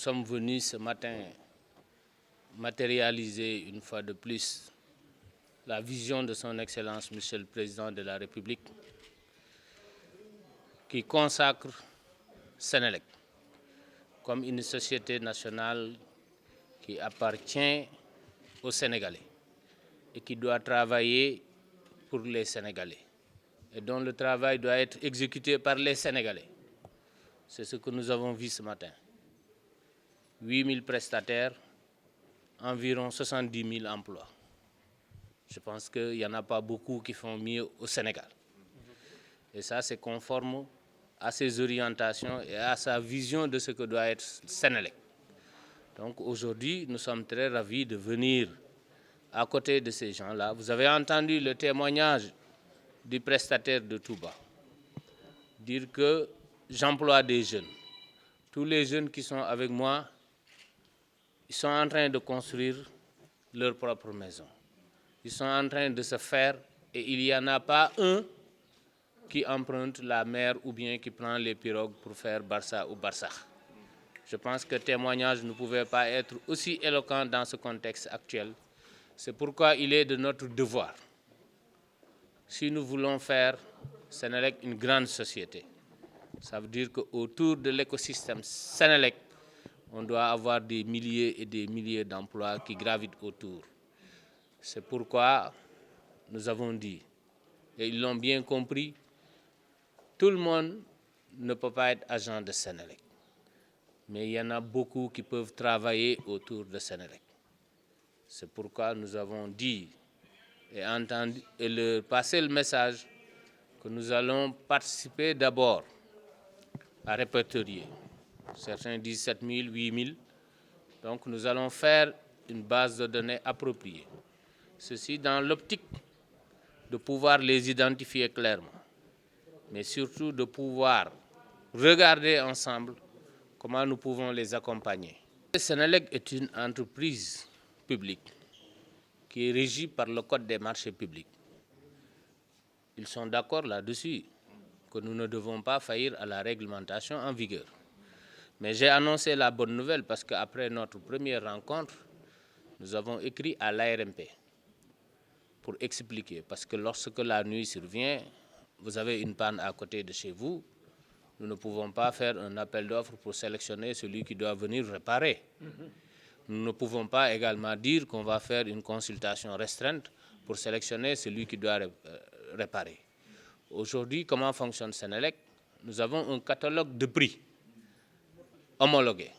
sommes venus ce matin matérialiser une fois de plus la vision de son Excellence, Monsieur le Président de la République, qui consacre Senelec comme une société nationale qui appartient aux Sénégalais et qui doit travailler pour les Sénégalais et dont le travail doit être exécuté par les Sénégalais. C'est ce que nous avons vu ce matin. 8000 prestataires, environ 70 000 emplois. Je pense qu'il n'y en a pas beaucoup qui font mieux au Sénégal. Et ça, c'est conforme à ses orientations et à sa vision de ce que doit être Senelec. Donc aujourd'hui, nous sommes très ravis de venir à côté de ces gens-là. Vous avez entendu le témoignage du prestataire de Touba dire que j'emploie des jeunes. Tous les jeunes qui sont avec moi, ils sont en train de construire leur propre maison. Ils sont en train de se faire et il n'y en a pas un qui emprunte la mer ou bien qui prend les pirogues pour faire Barça ou Barsakh. Je pense que le témoignage ne pouvait pas être aussi éloquent dans ce contexte actuel. C'est pourquoi il est de notre devoir, si nous voulons faire Senelec une grande société, ça veut dire qu'autour de l'écosystème Senelec, on doit avoir des milliers et des milliers d'emplois qui gravitent autour. C'est pourquoi nous avons dit, et ils l'ont bien compris, tout le monde ne peut pas être agent de Senelec. Mais il y en a beaucoup qui peuvent travailler autour de Senelec. C'est pourquoi nous avons dit et entendu et leur passer le message que nous allons participer d'abord à répertorier. Certains disent 7 000, 8 000. Donc nous allons faire une base de données appropriée. Ceci dans l'optique de pouvoir les identifier clairement, mais surtout de pouvoir regarder ensemble comment nous pouvons les accompagner. Senelec est une entreprise publique qui est régie par le Code des marchés publics. Ils sont d'accord là-dessus, que nous ne devons pas faillir à la réglementation en vigueur. Mais j'ai annoncé la bonne nouvelle parce qu'après notre première rencontre, nous avons écrit à l'ARMP pour expliquer. Parce que lorsque la nuit survient, vous avez une panne à côté de chez vous, nous ne pouvons pas faire un appel d'offres pour sélectionner celui qui doit venir réparer. Nous ne pouvons pas également dire qu'on va faire une consultation restreinte pour sélectionner celui qui doit réparer. Aujourd'hui, comment fonctionne Senelec? Nous avons un catalogue de prix homologué.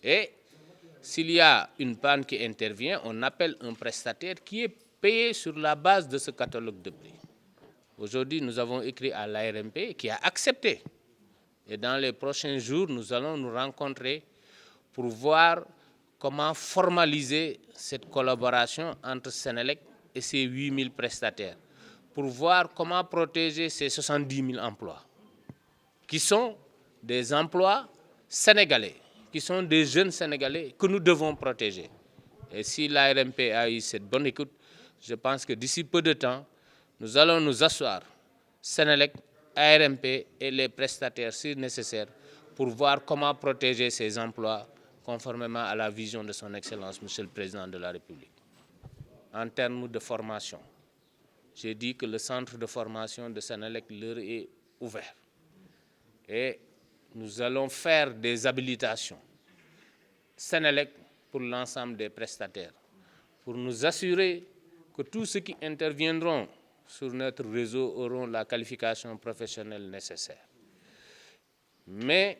Et s'il y a une panne qui intervient, on appelle un prestataire qui est payé sur la base de ce catalogue de prix. Aujourd'hui, nous avons écrit à l'ARMP qui a accepté. Et dans les prochains jours, nous allons nous rencontrer pour voir comment formaliser cette collaboration entre Senelec et ses 8000 prestataires, pour voir comment protéger ces 70 000 emplois, qui sont des emplois sénégalais, qui sont des jeunes Sénégalais que nous devons protéger. Et si l'ARMP a eu cette bonne écoute, je pense que d'ici peu de temps, nous allons nous asseoir, Senelec, ARMP et les prestataires si nécessaire, pour voir comment protéger ces emplois conformément à la vision de son Excellence, Monsieur le Président de la République. En termes de formation, j'ai dit que le centre de formation de Senelec leur est ouvert. Et nous allons faire des habilitations Senelec pour l'ensemble des prestataires, pour nous assurer que tous ceux qui interviendront sur notre réseau auront la qualification professionnelle nécessaire. Mais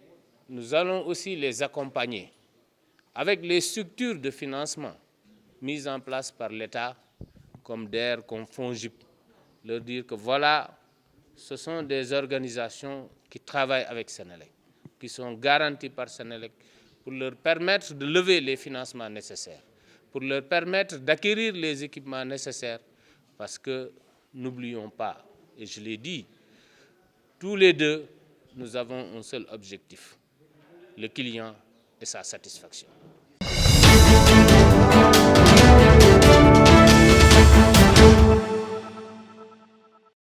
nous allons aussi les accompagner avec les structures de financement mises en place par l'État, comme DER, comme FONGIP, leur dire que voilà, ce sont des organisations qui travaillent avec Senelec, qui sont garanties par Senelec pour leur permettre de lever les financements nécessaires, pour leur permettre d'acquérir les équipements nécessaires, parce que n'oublions pas, et je l'ai dit, tous les deux, nous avons un seul objectif, le client et sa satisfaction.